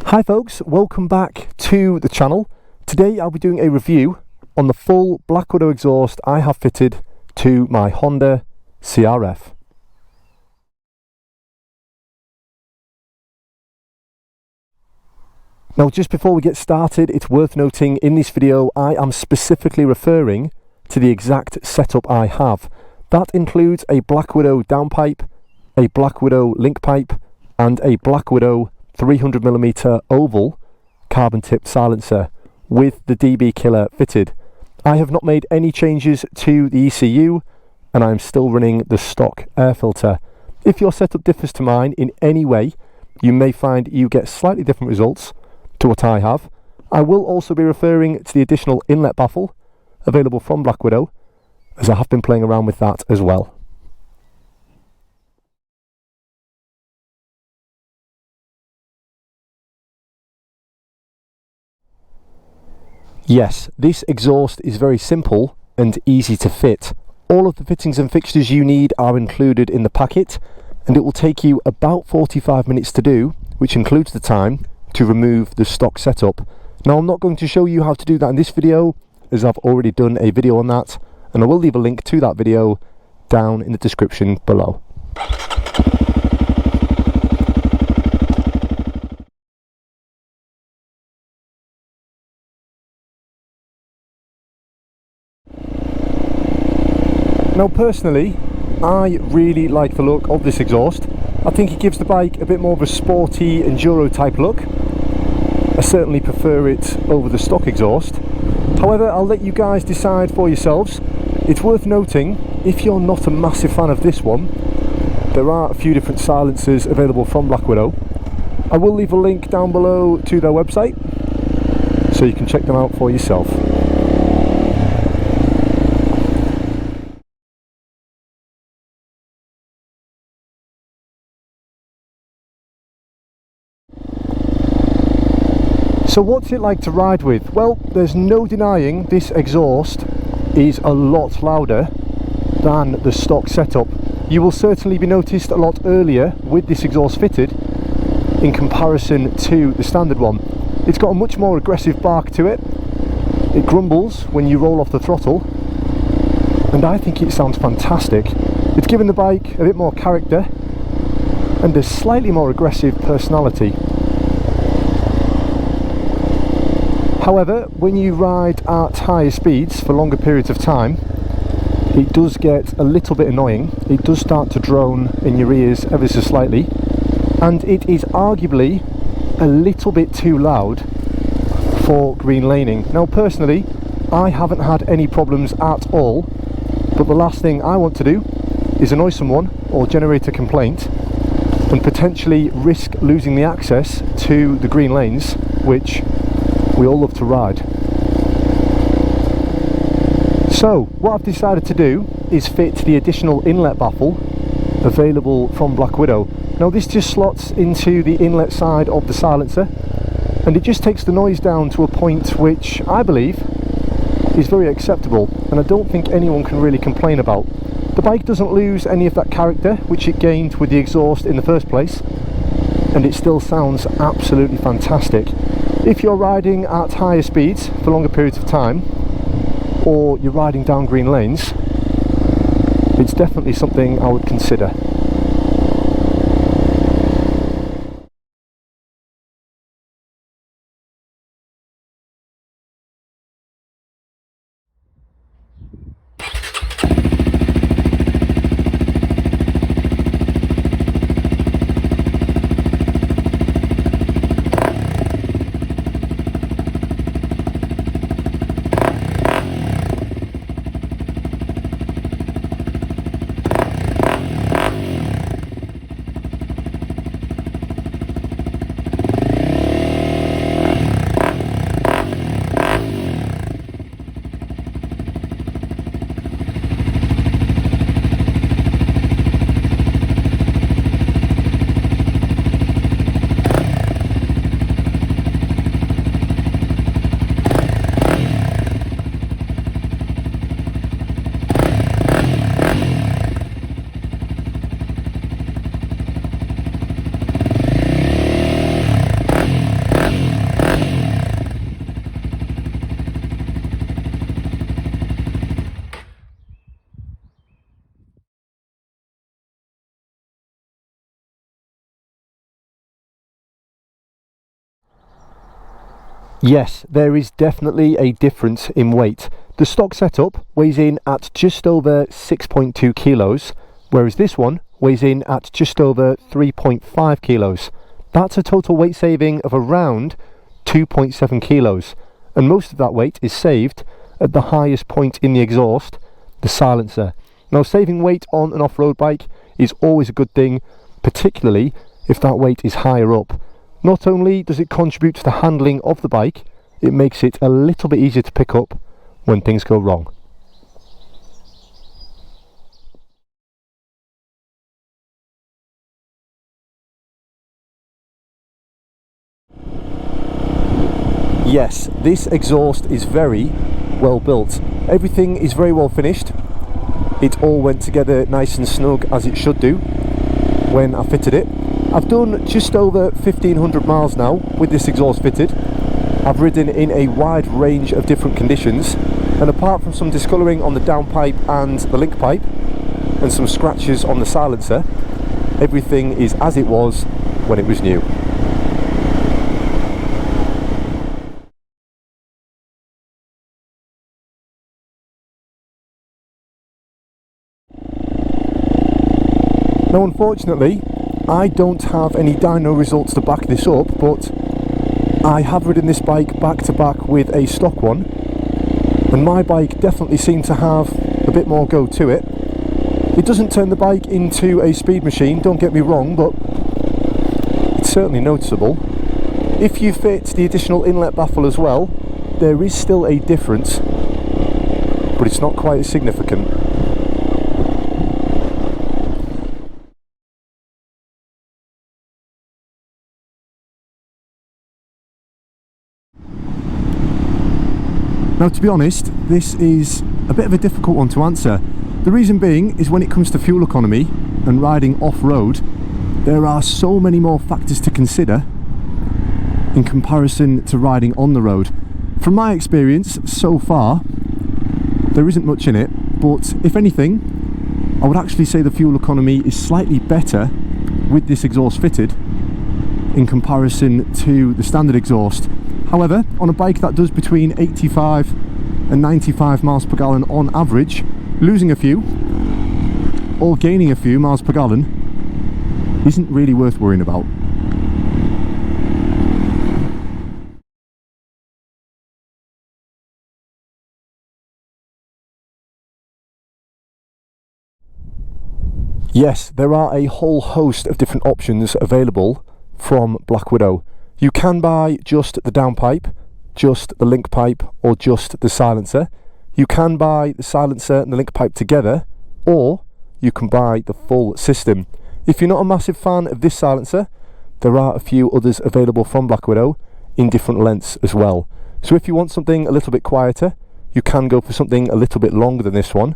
Hi folks, welcome back to the channel. Today I'll be doing a review on the full Black Widow exhaust I have fitted to my Honda CRF. Now just before we get started, it's worth noting in this video I am specifically referring to the exact setup I have. That includes a Black Widow downpipe, a Black Widow link pipe and a Black Widow 300mm oval carbon tip silencer with the DB killer fitted. I have not made any changes to the ECU and I'm still running the stock air filter. If your setup differs to mine in any way, you may find you get slightly different results to what I have. I will also be referring to the additional inlet baffle available from Black Widow, as I have been playing around with that as well. Yes, this exhaust is very simple and easy to fit. All of the fittings and fixtures you need are included in the packet, and it will take you about 45 minutes to do, which includes the time to remove the stock setup. Now I'm not going to show you how to do that in this video, as I've already done a video on that, and I will leave a link to that video down in the description below. Now personally, I really like the look of this exhaust. I think it gives the bike a bit more of a sporty enduro type look. I certainly prefer it over the stock exhaust. However, I'll let you guys decide for yourselves. It's worth noting, if you're not a massive fan of this one, there are a few different silencers available from Black Widow. I will leave a link down below to their website, so you can check them out for yourself. So what's it like to ride with? Well, there's no denying this exhaust is a lot louder than the stock setup. You will certainly be noticed a lot earlier with this exhaust fitted in comparison to the standard one. It's got a much more aggressive bark to it. It grumbles when you roll off the throttle, and I think it sounds fantastic. It's given the bike a bit more character and a slightly more aggressive personality. However, when you ride at higher speeds for longer periods of time, it does get a little bit annoying. It does start to drone in your ears ever so slightly, and it is arguably a little bit too loud for green laning. Now personally, I haven't had any problems at all, but the last thing I want to do is annoy someone or generate a complaint and potentially risk losing the access to the green lanes, which we all love to ride. So what I've decided to do is fit the additional inlet baffle available from Black Widow. Now this just slots into the inlet side of the silencer, and it just takes the noise down to a point which I believe is very acceptable, and I don't think anyone can really complain about. The bike doesn't lose any of that character which it gained with the exhaust in the first place, and it still sounds absolutely fantastic. If you're riding at higher speeds for longer periods of time, or you're riding down green lanes, it's definitely something I would consider. Yes, there is definitely a difference in weight. The stock setup weighs in at just over 6.2 kilos, whereas this one weighs in at just over 3.5 kilos. That's a total weight saving of around 2.7 kilos, and most of that weight is saved at the highest point in the exhaust, the silencer. Now, saving weight on an off-road bike is always a good thing, particularly if that weight is higher up. Not only does it contribute to the handling of the bike, it makes it a little bit easier to pick up when things go wrong. Yes, this exhaust is very well built. Everything is very well finished. It all went together nice and snug as it should do when I fitted it. I've done just over 1500 miles now with this exhaust fitted. I've ridden in a wide range of different conditions, and apart from some discolouring on the downpipe and the link pipe and some scratches on the silencer, everything is as it was when it was new. Now, unfortunately, I don't have any dyno results to back this up, but I have ridden this bike back to back with a stock one, and my bike definitely seemed to have a bit more go to it. It doesn't turn the bike into a speed machine, don't get me wrong, but it's certainly noticeable. If you fit the additional inlet baffle as well, there is still a difference, but it's not quite as significant. Now, to be honest, this is a bit of a difficult one to answer. The reason being is when it comes to fuel economy and riding off-road, there are so many more factors to consider in comparison to riding on the road. From my experience so far, there isn't much in it, but if anything, I would actually say the fuel economy is slightly better with this exhaust fitted in comparison to the standard exhaust. However, on a bike that does between 85 and 95 miles per gallon on average, losing a few or gaining a few miles per gallon isn't really worth worrying about. Yes, there are a whole host of different options available from Black Widow. You can buy just the downpipe, just the link pipe, or just the silencer. You can buy the silencer and the link pipe together, or you can buy the full system. If you're not a massive fan of this silencer, there are a few others available from Black Widow in different lengths as well. So if you want something a little bit quieter, you can go for something a little bit longer than this one,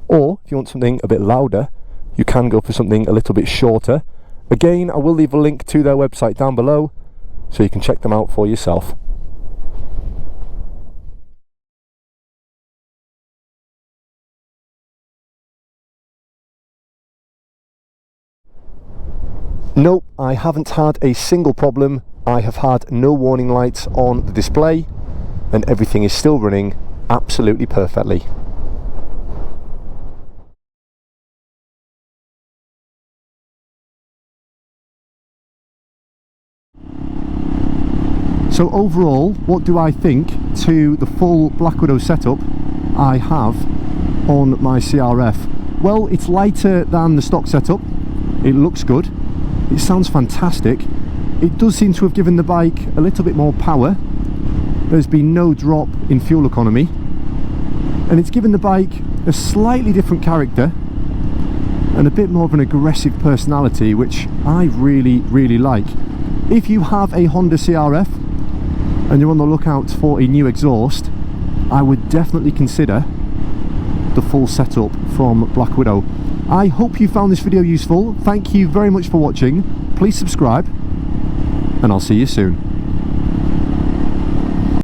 or if you want something a bit louder, you can go for something a little bit shorter. Again, I will leave a link to their website down below, so you can check them out for yourself. Nope, I haven't had a single problem. I have had no warning lights on the display, and everything is still running absolutely perfectly. So overall, what do I think to the full Black Widow setup I have on my CRF? Well, it's lighter than the stock setup. It looks good. It sounds fantastic. It does seem to have given the bike a little bit more power. There's been no drop in fuel economy. And it's given the bike a slightly different character and a bit more of an aggressive personality, which I really, really like. If you have a Honda CRF and you're on the lookout for a new exhaust, I would definitely consider the full setup from Black Widow. I hope you found this video useful. Thank you very much for watching. Please subscribe, and I'll see you soon.